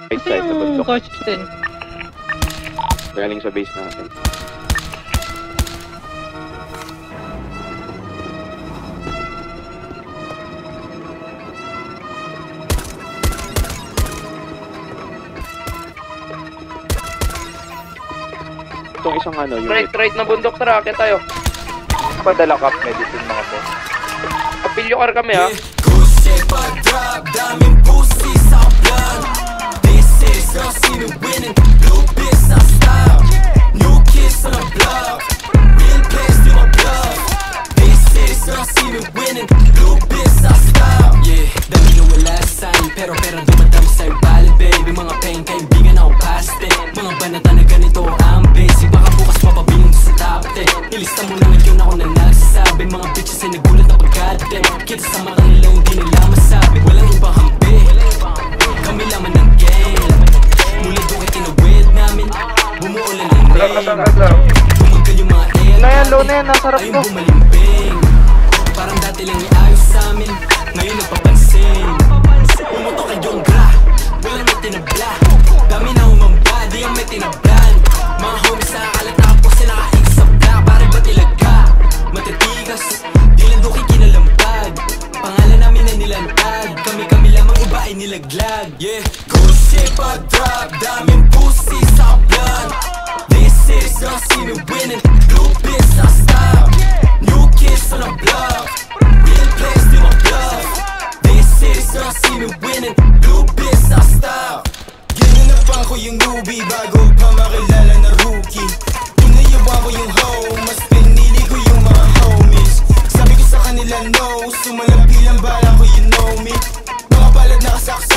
Right side na bundok. Coach din. Galing sa base natin. Itong isang ano, yung Right na bundok, tara, kaya tayo. Padala cup medicine mga boss. Kapilyo car kami ha. Daming pussy sa vlog. This is girl, see me winning. Blue bitch, I style. New kids on the block. Real players do my bluff. This is girl, see me winning. Blue bitch, I style. Yeah, dami na wala sign. Pero dumadami sa'yo bali, baby. Mga pain, kaibigan ako past it. Mga banata na ganito ang basic. Baka bukas mapabilang sa top 10. Ilista mo na ngayon ako na nagsasabi. Mga bitches ay nagulat na pagkate. Kita sa mata nila hindi nila masabi. Walang ibang hampi, kami laman ng game. Mula doon kay tinawid namin, bumuulan ng rain. Tumagal yung mga air natin, ayun bumalimbing. Parang dati lang iayos sa amin, ngayon nagpapansin. Pumutok kay Jonggra, walang may tinabla. Dami na umamba, di ang may tinablan. Mga homies sa akalat na kapos sila nakaig sa black. Pare ba't ilaga, matitigas, di lang doon kay kinalampag. Pangalan namin na nilantag, kami lamang iba ay nilaglag. Yeah, good shit pa drop, daming pussy sa blood. This is girl, see me winning. Blue bitch, I style. New kids on the block. Real players do my bluff. This is girl, see me winning. Blue bitch, I style. Ginanapan ko yung newbie bago pa makilala na rookie. Inayawan ko yung hoe, mas pinili ko yung mga homies. Sabi ko sa kanila no, sumalang bilang bala ko, you know me. Mga palad nakasaksa